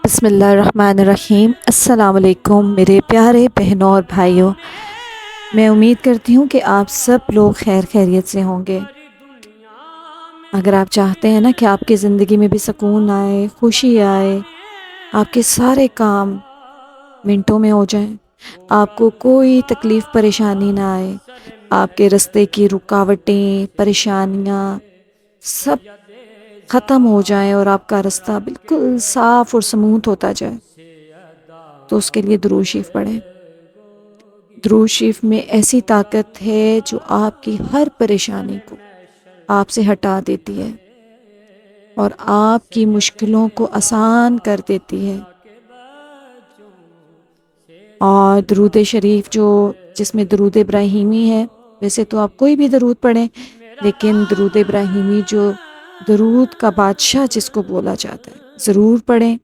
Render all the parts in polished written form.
بسم اللہ الرحمن الرحیم۔ السلام علیکم میرے پیارے بہنوں اور بھائیوں، میں امید کرتی ہوں کہ آپ سب لوگ خیر خیریت سے ہوں گے۔ اگر آپ چاہتے ہیں نا کہ آپ کی زندگی میں بھی سکون آئے، خوشی آئے، آپ کے سارے کام منٹوں میں ہو جائیں، آپ کو کوئی تکلیف پریشانی نہ آئے، آپ کے راستے کی رکاوٹیں پریشانیاں سب ختم ہو جائیں اور آپ کا راستہ بالکل صاف اور سموتھ ہوتا جائے، تو اس کے لیے درود شریف پڑھیں۔ درود شریف میں ایسی طاقت ہے جو آپ کی ہر پریشانی کو آپ سے ہٹا دیتی ہے اور آپ کی مشکلوں کو آسان کر دیتی ہے۔ اور درود شریف جس میں درود ابراہیمی ہے، ویسے تو آپ کوئی بھی درود پڑھیں، لیکن درود ابراہیمی جو درود کا بادشاہ جس کو بولا جاتا ہے، ضرور پڑھیں۔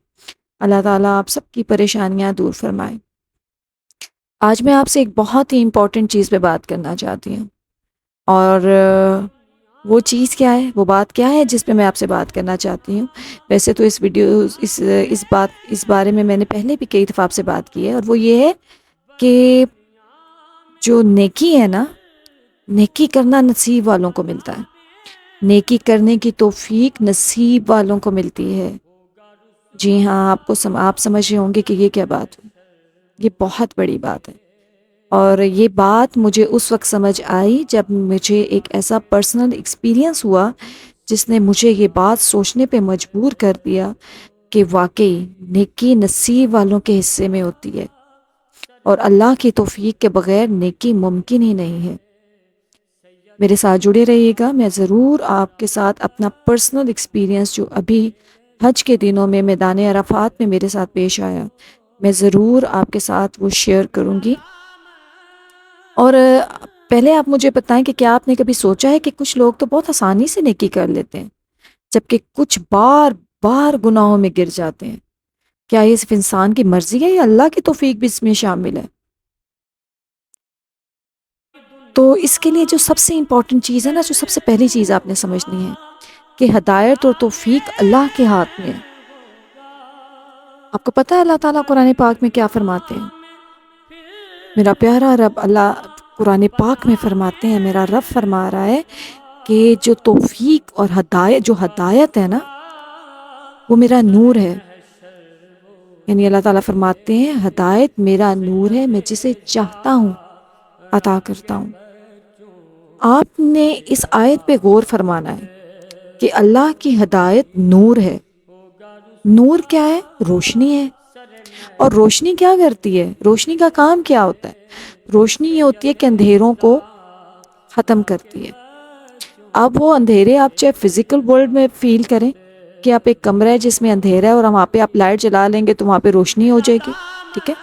اللہ تعالیٰ آپ سب کی پریشانیاں دور فرمائے۔ آج میں آپ سے ایک بہت ہی امپورٹنٹ چیز پہ بات کرنا چاہتی ہوں، اور وہ چیز کیا ہے، وہ بات کیا ہے جس پہ میں آپ سے بات کرنا چاہتی ہوں؟ ویسے تو اس بارے میں نے پہلے بھی کئی دفعہ آپ سے بات کی ہے، اور وہ یہ ہے کہ جو نیکی ہے نا، نیکی کرنا نصیب والوں کو ملتا ہے، نیکی کرنے کی توفیق نصیب والوں کو ملتی ہے۔ جی ہاں، آپ سمجھ رہے ہوں گے کہ یہ کیا بات ہے، یہ بہت بڑی بات ہے۔ اور یہ بات مجھے اس وقت سمجھ آئی جب مجھے ایک ایسا پرسنل ایکسپیرینس ہوا جس نے مجھے یہ بات سوچنے پہ مجبور کر دیا کہ واقعی نیکی نصیب والوں کے حصے میں ہوتی ہے، اور اللہ کی توفیق کے بغیر نیکی ممکن ہی نہیں ہے۔ میرے ساتھ جڑے رہیے گا، میں ضرور آپ کے ساتھ اپنا پرسنل ایکسپیرینس جو ابھی حج کے دنوں میں میدان عرفات میں میرے ساتھ پیش آیا، میں ضرور آپ کے ساتھ وہ شیئر کروں گی۔ اور پہلے آپ مجھے بتائیں کہ کیا آپ نے کبھی سوچا ہے کہ کچھ لوگ تو بہت آسانی سے نیکی کر لیتے ہیں، جبکہ کچھ بار بار گناہوں میں گر جاتے ہیں؟ کیا یہ صرف انسان کی مرضی ہے یا اللہ کی توفیق بھی اس میں شامل ہے؟ تو اس کے لیے جو سب سے امپورٹنٹ چیز ہے نا، جو سب سے پہلی چیز آپ نے سمجھنی ہے کہ ہدایت اور توفیق اللہ کے ہاتھ میں ہے۔ آپ کو پتہ ہے اللہ تعالیٰ قرآن پاک میں کیا فرماتے ہیں؟ میرا پیارا رب اللہ قرآن پاک میں فرماتے ہیں، میرا رب فرما رہا ہے کہ جو توفیق اور ہدایت ہے نا، وہ میرا نور ہے۔ یعنی اللہ تعالیٰ فرماتے ہیں ہدایت میرا نور ہے، میں جسے چاہتا ہوں عطا کرتا ہوں۔ آپ نے اس آیت پہ غور فرمانا ہے کہ اللہ کی ہدایت نور ہے۔ نور کیا ہے؟ روشنی ہے۔ اور روشنی کیا کرتی ہے؟ روشنی کا کام کیا ہوتا ہے؟ روشنی یہ ہوتی ہے کہ اندھیروں کو ختم کرتی ہے۔ اب وہ اندھیرے آپ چاہے فزیکل ورلڈ میں فیل کریں کہ آپ ایک کمرہ ہے جس میں اندھیرا ہے اور وہاں پہ آپ لائٹ جلا لیں گے تو وہاں پہ روشنی ہو جائے گی، ٹھیک ہے؟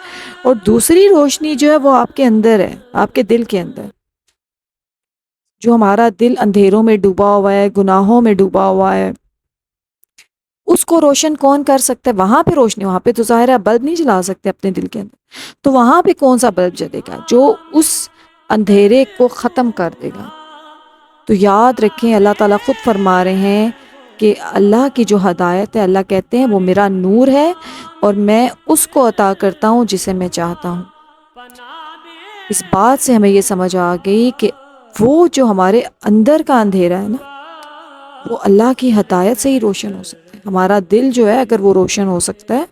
اور دوسری روشنی جو ہے وہ آپ کے اندر ہے، آپ کے دل کے اندر۔ جو ہمارا دل اندھیروں میں ڈوبا ہوا ہے، گناہوں میں ڈوبا ہوا ہے، اس کو روشن کون کر سکتا ہے؟ وہاں پہ روشنی، وہاں پہ تو ظاہر ہے بلب نہیں جلا سکتے اپنے دل کے اندر، تو وہاں پہ کون سا بلب جلے گا جو اس اندھیرے کو ختم کر دے گا؟ تو یاد رکھیں، اللہ تعالیٰ خود فرما رہے ہیں کہ اللہ کی جو ہدایت ہے، اللہ کہتے ہیں وہ میرا نور ہے اور میں اس کو عطا کرتا ہوں جسے میں چاہتا ہوں۔ اس بات سے ہمیں یہ سمجھ آ گئی کہ وہ جو ہمارے اندر کا اندھیرا ہے نا، وہ اللہ کی ہدایت سے ہی روشن ہو سکتا ہے۔ ہمارا دل جو ہے اگر وہ روشن ہو سکتا ہے،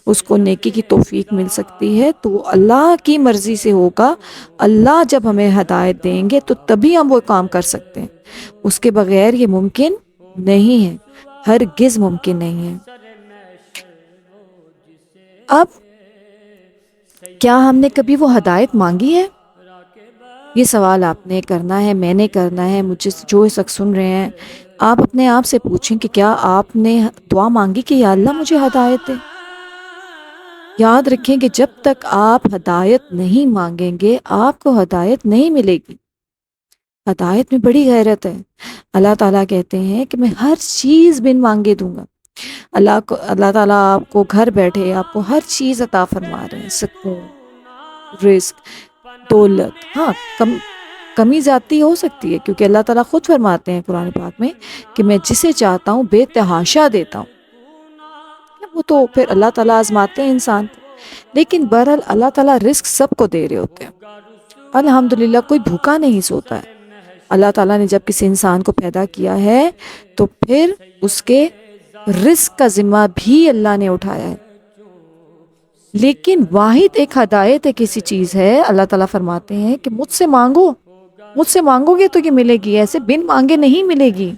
اس کو نیکی کی توفیق مل سکتی ہے، تو وہ اللہ کی مرضی سے ہوگا۔ اللہ جب ہمیں ہدایت دیں گے تو تبھی ہم وہ کام کر سکتے ہیں، اس کے بغیر یہ ممکن نہیں ہے، ہرگز ممکن نہیں ہے۔ اب کیا ہم نے کبھی وہ ہدایت مانگی ہے؟ یہ سوال آپ نے کرنا ہے، میں نے کرنا ہے، مجھے جو اس وقت سن رہے ہیں آپ اپنے آپ سے پوچھیں کہ کیا آپ نے دعا مانگی کہ یا اللہ مجھے ہدایت دے؟ یاد رکھیں کہ جب تک آپ ہدایت نہیں مانگیں گے آپ کو ہدایت نہیں ملے گی۔ ہدایت میں بڑی غیرت ہے۔ اللہ تعالیٰ کہتے ہیں کہ میں ہر چیز بن مانگے دوں گا۔ اللہ تعالیٰ آپ کو گھر بیٹھے آپ کو ہر چیز عطا فرما رہے ہیں، سکون، رزق، دولت۔ ہاں، کمی زیادتی ہو سکتی ہے، کیونکہ اللہ تعالیٰ خود فرماتے ہیں قرآن پاک میں کہ میں جسے چاہتا ہوں بے تحاشا دیتا ہوں۔ وہ تو پھر اللہ تعالیٰ آزماتے ہیں انسان کو، لیکن بہرحال اللہ تعالیٰ رزق سب کو دے رہے ہوتے ہیں۔ الحمدللہ کوئی بھوکا نہیں سوتا ہے۔ اللہ تعالیٰ نے جب کسی انسان کو پیدا کیا ہے تو پھر اس کے رزق کا ذمہ بھی اللہ نے اٹھایا ہے، لیکن واحد ایک ہدایت ہے کسی چیز ہے، اللہ تعالیٰ فرماتے ہیں کہ مجھ سے مانگو، مجھ سے مانگو گے تو یہ ملے گی، ایسے بن مانگے نہیں ملے گی۔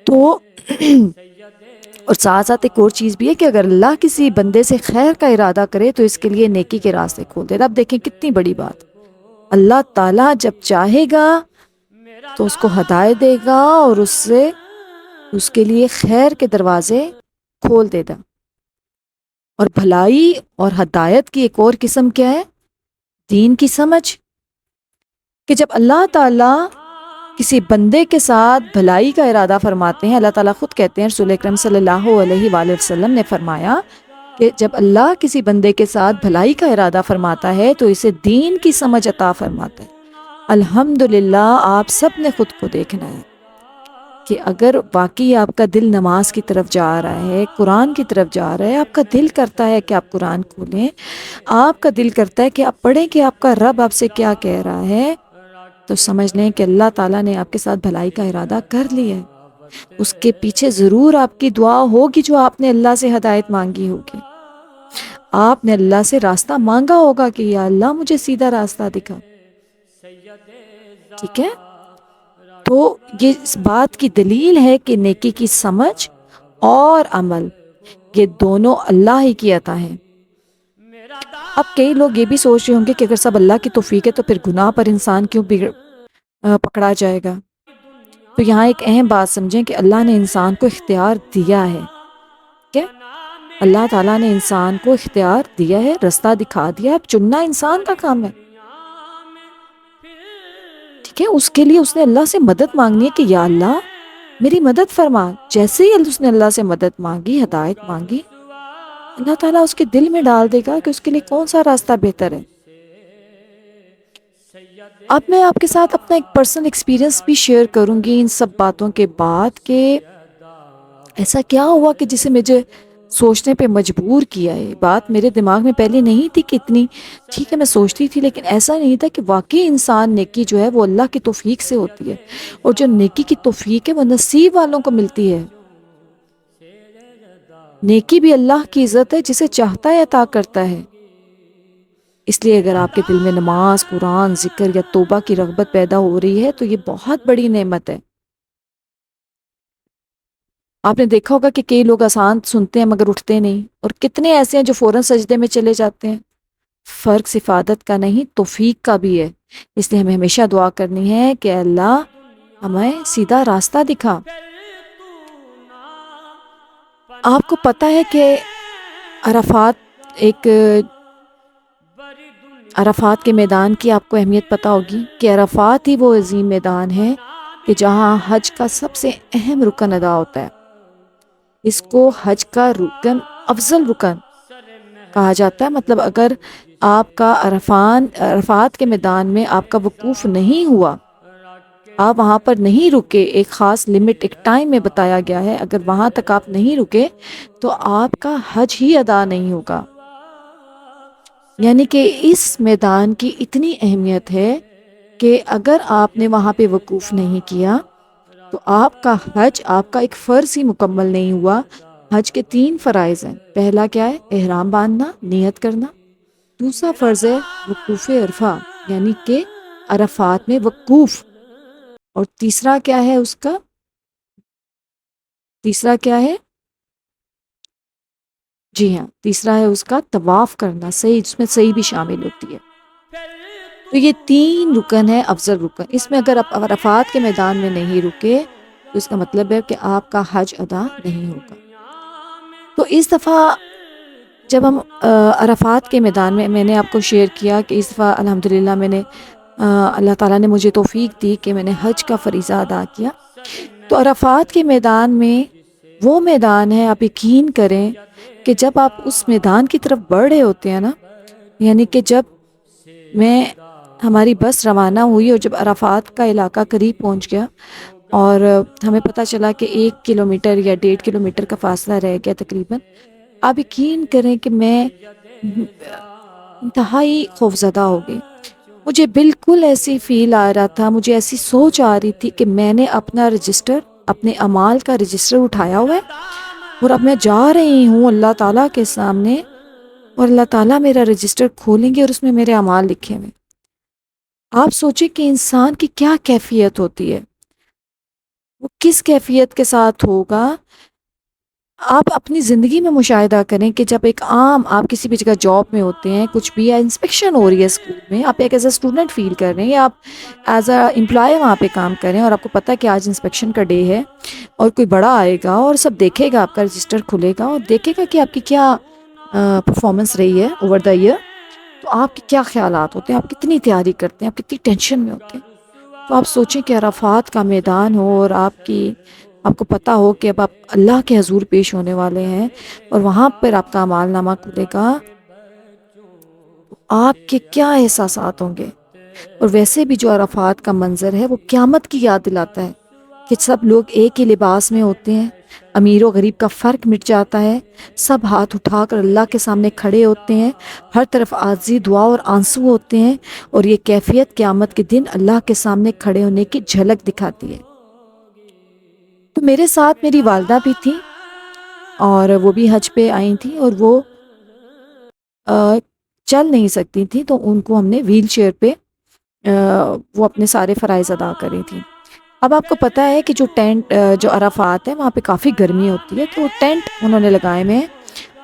تو اور ساتھ ساتھ ایک اور چیز بھی ہے کہ اگر اللہ کسی بندے سے خیر کا ارادہ کرے تو اس کے لیے نیکی کے راستے کھول دے۔ اب دیکھیں کتنی بڑی بات، اللہ تعالیٰ جب چاہے گا تو اس کو ہدایت دے گا اور اس کے لیے خیر کے دروازے کھول دے گا۔ اور بھلائی اور ہدایت کی ایک اور قسم کیا ہے؟ دین کی سمجھ، کہ جب اللہ تعالیٰ کسی بندے کے ساتھ بھلائی کا ارادہ فرماتے ہیں، اللہ تعالیٰ خود کہتے ہیں، رسول اکرم صلی اللہ علیہ وآلہ وسلم نے فرمایا کہ جب اللہ کسی بندے کے ساتھ بھلائی کا ارادہ فرماتا ہے تو اسے دین کی سمجھ عطا فرماتا ہے۔ الحمدللہ آپ سب نے خود کو دیکھنا ہے کہ اگر واقعی آپ کا دل نماز کی طرف جا رہا ہے، قرآن کی طرف جا رہا ہے، آپ کا دل کرتا ہے کہ آپ قرآن کھولیں، آپ کا دل کرتا ہے کہ آپ پڑھیں کہ آپ کا رب آپ سے کیا کہہ رہا ہے، تو سمجھ لیں کہ اللہ تعالیٰ نے آپ کے ساتھ بھلائی کا ارادہ کر لیا ہے۔ اس کے پیچھے ضرور آپ کی دعا ہوگی جو آپ نے اللہ سے ہدایت مانگی ہوگی، آپ نے اللہ سے راستہ مانگا ہوگا کہ یا اللہ مجھے سیدھا راستہ دکھا، ٹھیک ہے؟ تو یہ اس بات کی دلیل ہے کہ نیکی کی سمجھ اور عمل یہ دونوں اللہ ہی کی عطا ہے۔ اب کئی لوگ یہ بھی سوچ رہے ہوں گے کہ اگر سب اللہ کی توفیق ہے تو پھر گناہ پر انسان کیوں پکڑا جائے گا؟ تو یہاں ایک اہم بات سمجھیں کہ اللہ نے انسان کو اختیار دیا ہے، ٹھیک ہے؟ اللہ تعالیٰ نے انسان کو اختیار دیا ہے، رستہ دکھا دیا ہے، اب چننا انسان کا کام ہے، ٹھیک ہے؟ اس کے لیے اس نے اللہ سے مدد مانگنی ہے کہ یا اللہ میری مدد فرما۔ جیسے ہی اس نے اللہ سے مدد مانگی، ہدایت مانگی، اللہ تعالیٰ اس کے دل میں ڈال دے گا کہ اس کے لیے کون سا راستہ بہتر ہے۔ اب میں آپ کے ساتھ اپنا ایک پرسنل ایکسپیرینس بھی شیئر کروں گی ان سب باتوں کے بعد کہ ایسا کیا ہوا کہ جسے مجھے سوچنے پہ مجبور کیا ہے۔ بات میرے دماغ میں پہلے نہیں تھی کہ اتنی، ٹھیک ہے میں سوچتی تھی لیکن ایسا نہیں تھا کہ واقعی انسان نیکی جو ہے وہ اللہ کی توفیق سے ہوتی ہے، اور جو نیکی کی توفیق ہے وہ نصیب والوں کو ملتی ہے۔ نیکی بھی اللہ کی عزت ہے، جسے چاہتا ہے عطا کرتا ہے۔ اس لیے اگر آپ کے دل میں نماز، قرآن، ذکر یا توبہ کی رغبت پیدا ہو رہی ہے تو یہ بہت بڑی نعمت ہے۔ آپ نے دیکھا ہوگا کہ کئی لوگ آسان سنتے ہیں مگر اٹھتے نہیں، اور کتنے ایسے ہیں جو فوراً سجدے میں چلے جاتے ہیں۔ فرق صرف عادت کا نہیں، توفیق کا بھی ہے۔ اس لیے ہمیں ہمیشہ دعا کرنی ہے کہ اللہ ہمیں سیدھا راستہ دکھا۔ آپ کو پتہ ہے کہ عرفات کے میدان کی آپ کو اہمیت پتہ ہوگی کہ عرفات ہی وہ عظیم میدان ہے کہ جہاں حج کا سب سے اہم رکن ادا ہوتا ہے۔ اس کو حج کا رکن، افضل رکن کہا جاتا ہے۔ مطلب اگر آپ کا عرفات کے میدان میں آپ کا وقوف نہیں ہوا، آپ وہاں پر نہیں رکے، ایک خاص لمٹ، ایک ٹائم میں بتایا گیا ہے، اگر وہاں تک آپ نہیں رکے تو آپ کا حج ہی ادا نہیں ہوگا۔ یعنی کہ اس میدان کی اتنی اہمیت ہے کہ اگر آپ نے وہاں پہ وقوف نہیں کیا تو آپ کا حج، آپ کا ایک فرض ہی مکمل نہیں ہوا۔ حج کے 3 فرائض ہیں۔ پہلا کیا ہے؟ احرام باندھنا، نیت کرنا۔ دوسرا فرض ہے وقوف عرفہ، یعنی کہ عرفات میں وقوف۔ اور تیسرا کیا ہے اس کا؟ تیسرا کیا ہے؟ جی ہاں، تیسرا ہے اس کا طواف کرنا، صحیح، جس میں صحیح بھی شامل ہوتی ہے۔ تو یہ 3 رکن ہے، افضل رکن۔ اس میں اگر آپ عرفات کے میدان میں نہیں رکے تو اس کا مطلب ہے کہ آپ کا حج ادا نہیں ہوگا۔ تو اس دفعہ جب ہم عرفات کے میدان میں نے آپ کو شیئر کیا کہ اس دفعہ الحمدللہ میں نے اللہ تعالیٰ نے مجھے توفیق دی کہ میں نے حج کا فریضہ ادا کیا۔ تو عرفات کے میدان میں وہ میدان ہے، آپ یقین کریں کہ جب آپ اس میدان کی طرف بڑھ رہے ہوتے ہیں نا، یعنی کہ جب ہماری بس روانہ ہوئی اور جب عرفات کا علاقہ قریب پہنچ گیا اور ہمیں پتہ چلا کہ 1 کلومیٹر یا 1.5 کلومیٹر کا فاصلہ رہ گیا تقریباً۔ آپ یقین کریں کہ میں انتہائی خوفزدہ ہو گئی۔ مجھے بالکل ایسی فیل آ رہا تھا، مجھے ایسی سوچ آ رہی تھی کہ میں نے اپنا رجسٹر، اپنے اعمال کا رجسٹر اٹھایا ہوا ہے اور اب میں جا رہی ہوں اللہ تعالیٰ کے سامنے، اور اللہ تعالیٰ میرا رجسٹر کھولیں گے اور اس میں میرے اعمال لکھے ہوئے۔ آپ سوچیں کہ انسان کی کیا کیفیت ہوتی ہے، وہ کس کیفیت کے ساتھ ہوگا۔ آپ اپنی زندگی میں مشاہدہ کریں کہ جب ایک عام آپ کسی بھی جگہ جاب میں ہوتے ہیں، کچھ بھی یا انسپیکشن ہو رہی ہے اسکول میں، آپ ایک ایز اے اسٹوڈنٹ فیل کر رہے ہیں یا آپ ایز اے امپلائی وہاں پہ کام کر رہے ہیں اور آپ کو پتہ ہے کہ آج انسپیکشن کا ڈے ہے اور کوئی بڑا آئے گا اور سب دیکھے گا، آپ کا رجسٹر کھلے گا اور دیکھے گا کہ آپ کی کیا پرفارمنس رہی ہے اوور دا ایئر، تو آپ کے کیا خیالات ہوتے ہیں، آپ کتنی تیاری کرتے ہیں، آپ کتنی ٹینشن میں ہوتے ہیں۔ تو آپ سوچیں کہ عرفات کا میدان ہو اور آپ کو پتہ ہو کہ اب آپ اللہ کے حضور پیش ہونے والے ہیں اور وہاں پر آپ کا اعمال نامہ کھلے گا، تو آپ کے کیا احساسات ہوں گے۔ اور ویسے بھی جو عرفات کا منظر ہے وہ قیامت کی یاد دلاتا ہے کہ سب لوگ ایک ہی لباس میں ہوتے ہیں، امیر و غریب کا فرق مٹ جاتا ہے، سب ہاتھ اٹھا کر اللہ کے سامنے کھڑے ہوتے ہیں، ہر طرف عاجزی، دعا اور آنسو ہوتے ہیں، اور یہ کیفیت قیامت کے دن اللہ کے سامنے کھڑے ہونے کی جھلک دکھاتی ہے۔ تو میرے ساتھ میری والدہ بھی تھی اور وہ بھی حج پہ آئی تھیں، اور وہ چل نہیں سکتی تھیں، تو ان کو ہم نے ویل چیئر پہ وہ اپنے سارے فرائض ادا کری تھیں۔ اب آپ کو پتہ ہے کہ جو ٹینٹ جو عرفات ہے وہاں پہ کافی گرمی ہوتی ہے، تو ٹینٹ انہوں نے لگائے ہوئے ہیں،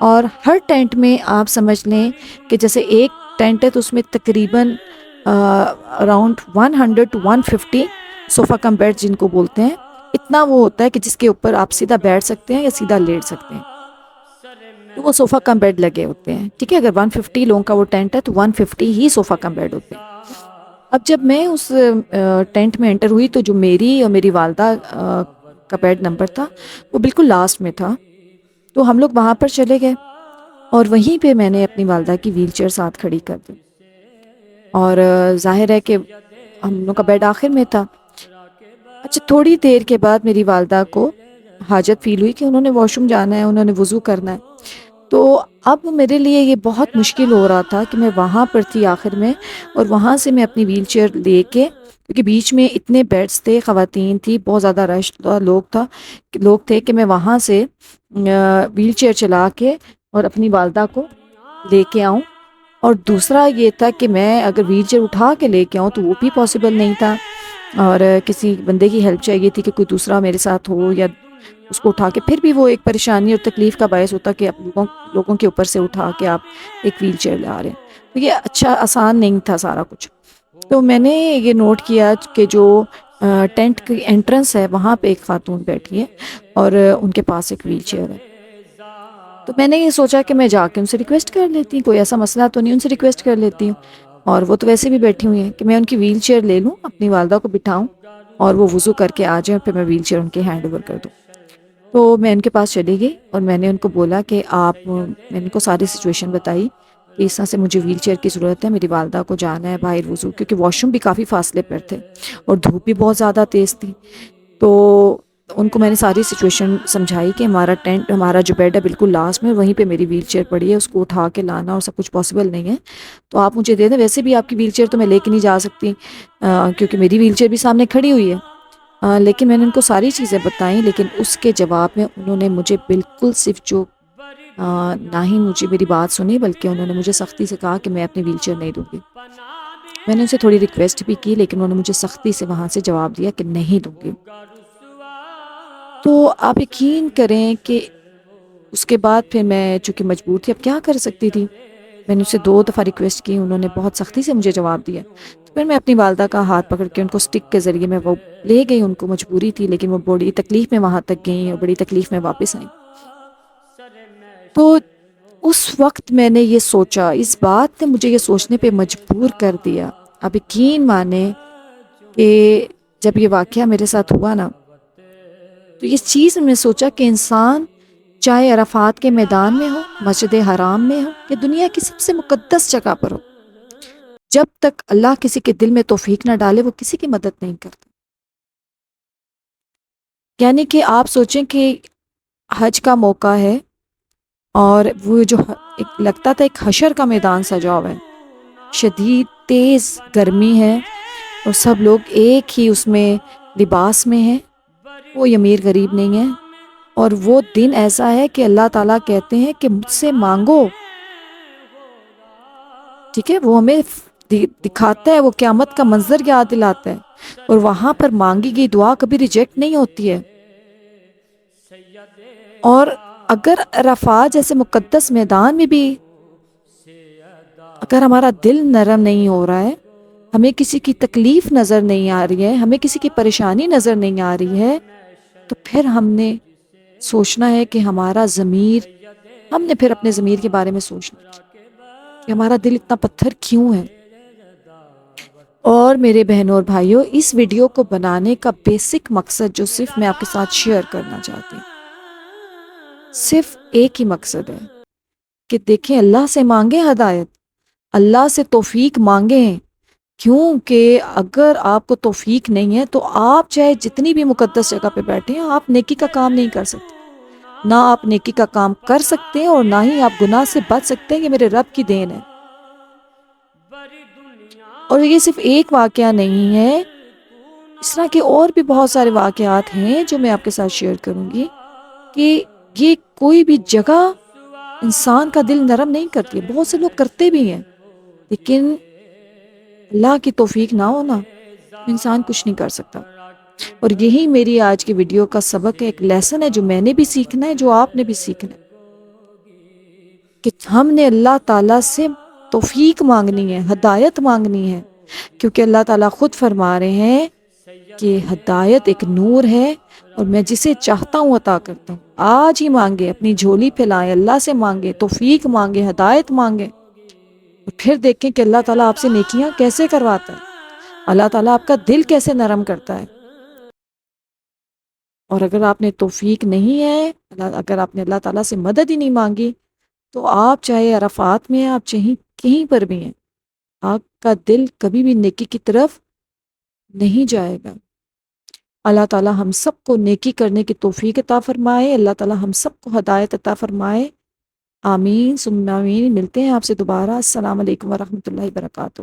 اور ہر ٹینٹ میں آپ سمجھ لیں کہ جیسے ایک ٹینٹ ہے تو اس میں تقریباً around 100 to 150 sofa cum bed جن کو بولتے ہیں، اتنا وہ ہوتا ہے کہ جس کے اوپر آپ سیدھا بیٹھ سکتے ہیں یا سیدھا لیٹ سکتے ہیں، تو وہ صوفہ کم بیڈ لگے ہوتے ہیں، ٹھیک ہے۔ اگر 150 لوگوں کا وہ ٹینٹ ہے تو 150 ہی صوفہ کم بیڈ ہوتے ہیں۔ اب جب میں اس ٹینٹ میں انٹر ہوئی تو جو میری اور میری والدہ کا بیڈ نمبر تھا وہ بالکل لاسٹ میں تھا، تو ہم لوگ وہاں پر چلے گئے اور وہیں پہ میں نے اپنی والدہ کی ویل چیئر ساتھ کھڑی کر دی، اور ظاہر ہے کہ ہم لوگ کا بیڈ آخر میں تھا۔ اچھا، تھوڑی دیر کے بعد میری والدہ کو حاجت فیل ہوئی کہ انہوں نے واش روم جانا ہے، انہوں نے وضو کرنا ہے، تو اب میرے لیے یہ بہت مشکل ہو رہا تھا کہ میں وہاں پر تھی آخر میں، اور وہاں سے میں اپنی ویل چیئر لے کے، کیونکہ بیچ میں اتنے بیڈز تھے، خواتین تھی، بہت زیادہ رش تھا، لوگ تھے کہ میں وہاں سے ویل چیئر چلا کے اور اپنی والدہ کو لے کے آؤں۔ اور دوسرا یہ تھا کہ میں اگر ویل چیئر اٹھا کے لے کے آؤں تو وہ بھی پاسبل نہیں تھا، اور کسی بندے کی ہیلپ چاہیے تھی کہ کوئی دوسرا میرے ساتھ ہو یا اس کو اٹھا کے، پھر بھی وہ ایک پریشانی اور تکلیف کا باعث ہوتا کہ آپ لوگوں کے اوپر سے اٹھا کے آپ ایک ویل چیئر لا رہے ہیں، تو یہ اچھا آسان نہیں تھا سارا کچھ۔ تو میں نے یہ نوٹ کیا کہ جو ٹینٹ کی انٹرنس ہے وہاں پہ ایک خاتون بیٹھی ہے اور ان کے پاس ایک ویل چیئر ہے، تو میں نے یہ سوچا کہ میں جا کے ان سے ریکویسٹ کر لیتی ہوں، کوئی ایسا مسئلہ تو نہیں، ان سے ریکویسٹ کر لیتی ہوں، اور وہ تو ویسے بھی بیٹھی ہوئی ہیں، کہ میں ان کی ویل چیئر لے لوں، اپنی والدہ کو بٹھاؤں اور وہ وضو کر کے آ جائیں، پھر میں ویل چیئر ان کے ہینڈ اوور کر دوں۔ تو میں ان کے پاس چلی گئی اور میں نے ان کو بولا کہ میں ان کو ساری سچویشن بتائی کہ اس طرح سے مجھے ویل چیئر کی ضرورت ہے، میری والدہ کو جانا ہے باہر وضو، کیونکہ واش روم بھی کافی فاصلے پر تھے اور دھوپ بھی بہت زیادہ تیز تھی۔ تو ان کو میں نے ساری سچویشن سمجھائی کہ ہمارا جو بیڈ ہے بالکل لاسٹ میں، وہیں پہ میری ویل چیئر پڑی ہے، اس کو اٹھا کے لانا اور سب کچھ پاسبل نہیں ہے، تو آپ مجھے دے دیں، ویسے بھی آپ کی ویل چیئر تو میں لے کے نہیں جا سکتی کیونکہ میری ویل چیئر بھی سامنے کھڑی ہوئی ہے۔ لیکن میں نے ان کو ساری چیزیں بتائیں، لیکن اس کے جواب میں انہوں نے مجھے بالکل صرف جو نہ ہی مجھے میری بات سنی، بلکہ انہوں نے مجھے سختی سے کہا کہ میں اپنی ویل چیئر نہیں دوں گی۔ میں نے ان سے تھوڑی ریکویسٹ بھی کی، لیکن انہوں نے مجھے سختی سے وہاں سے جواب دیا کہ نہیں دوں گی۔ تو آپ یقین کریں کہ اس کے بعد پھر میں چونکہ مجبور تھی، اب کیا کر سکتی تھی، میں نے اسے 2 دفعہ ریکویسٹ کی، انہوں نے بہت سختی سے مجھے جواب دیا، تو پھر میں اپنی والدہ کا ہاتھ پکڑ کے ان کو سٹک کے ذریعے میں وہ لے گئی، ان کو مجبوری تھی، لیکن وہ بڑی تکلیف میں وہاں تک گئیں اور بڑی تکلیف میں واپس آئیں۔ تو اس وقت میں نے یہ سوچا، اس بات نے مجھے یہ سوچنے پہ مجبور کر دیا، اب یقین مانیں کہ جب یہ واقعہ میرے ساتھ ہوا نا، تو اس چیز میں سوچا کہ انسان چاہے عرفات کے میدان میں ہو، مسجد حرام میں ہو، یا دنیا کی سب سے مقدس جگہ پر ہو، جب تک اللہ کسی کے دل میں توفیق نہ ڈالے وہ کسی کی مدد نہیں کرتا۔ یعنی کہ آپ سوچیں کہ حج کا موقع ہے اور وہ جو ایک لگتا تھا ایک حشر کا میدان سجا ہوا ہے، شدید تیز گرمی ہے اور سب لوگ ایک ہی اس میں لباس میں ہیں، کوئی امیر غریب نہیں ہے، اور وہ دن ایسا ہے کہ اللہ تعالیٰ کہتے ہیں کہ مجھ سے مانگو، ٹھیک ہے، وہ ہمیں دکھاتا ہے، وہ قیامت کا منظر یاد دلاتا ہے، اور وہاں پر مانگی گئی دعا کبھی ریجیکٹ نہیں ہوتی ہے۔ اور اگر عرفات جیسے مقدس میدان میں بھی اگر ہمارا دل نرم نہیں ہو رہا ہے، ہمیں کسی کی تکلیف نظر نہیں آ رہی ہے، ہمیں کسی کی پریشانی نظر نہیں آ رہی ہے، تو پھر ہم نے سوچنا ہے کہ ہمارا ضمیر، ہم نے پھر اپنے ضمیر کے بارے میں سوچنا کہ ہمارا دل اتنا پتھر کیوں ہے۔ اور میرے بہنوں اور بھائیوں، اس ویڈیو کو بنانے کا بیسک مقصد جو صرف میں آپ کے ساتھ شیئر کرنا چاہتی ہوں، صرف ایک ہی مقصد ہے کہ دیکھیں، اللہ سے مانگیں ہدایت، اللہ سے توفیق مانگیں، کیونکہ اگر آپ کو توفیق نہیں ہے تو آپ چاہے جتنی بھی مقدس جگہ پہ بیٹھے ہیں، آپ نیکی کا کام نہیں کر سکتے، نہ آپ نیکی کا کام کر سکتے ہیں اور نہ ہی آپ گناہ سے بچ سکتے ہیں۔ یہ میرے رب کی دین ہے۔ اور یہ صرف ایک واقعہ نہیں ہے، اس طرح کے اور بھی بہت سارے واقعات ہیں جو میں آپ کے ساتھ شیئر کروں گی، کہ یہ کوئی بھی جگہ انسان کا دل نرم نہیں کرتی ہے۔ بہت سے لوگ کرتے بھی ہیں، لیکن اللہ کی توفیق نہ ہونا انسان کچھ نہیں کر سکتا۔ اور یہی میری آج کی ویڈیو کا سبق ہے، ایک لیسن ہے جو میں نے بھی سیکھنا ہے، جو آپ نے بھی سیکھنا ہے، کہ ہم نے اللہ تعالیٰ سے توفیق مانگنی ہے، ہدایت مانگنی ہے، کیونکہ اللہ تعالیٰ خود فرما رہے ہیں کہ ہدایت ایک نور ہے اور میں جسے چاہتا ہوں عطا کرتا ہوں۔ آج ہی مانگے، اپنی جھولی پھیلائیں، اللہ سے مانگے، توفیق مانگے، ہدایت مانگے، اور پھر دیکھیں کہ اللہ تعالیٰ آپ سے نیکیاں کیسے کرواتا ہے، اللہ تعالیٰ آپ کا دل کیسے نرم کرتا ہے۔ اور اگر آپ نے توفیق نہیں ہے، اگر آپ نے اللہ تعالیٰ سے مدد ہی نہیں مانگی، تو آپ چاہے عرفات میں ہیں، آپ چاہے کہیں پر بھی ہیں، آپ کا دل کبھی بھی نیکی کی طرف نہیں جائے گا۔ اللہ تعالیٰ ہم سب کو نیکی کرنے کی توفیق عطا فرمائے، اللہ تعالیٰ ہم سب کو ہدایت عطا فرمائے، آمین ثم آمین۔ ملتے ہیں آپ سے دوبارہ۔ السلام علیکم ورحمۃ اللہ وبرکاتہ۔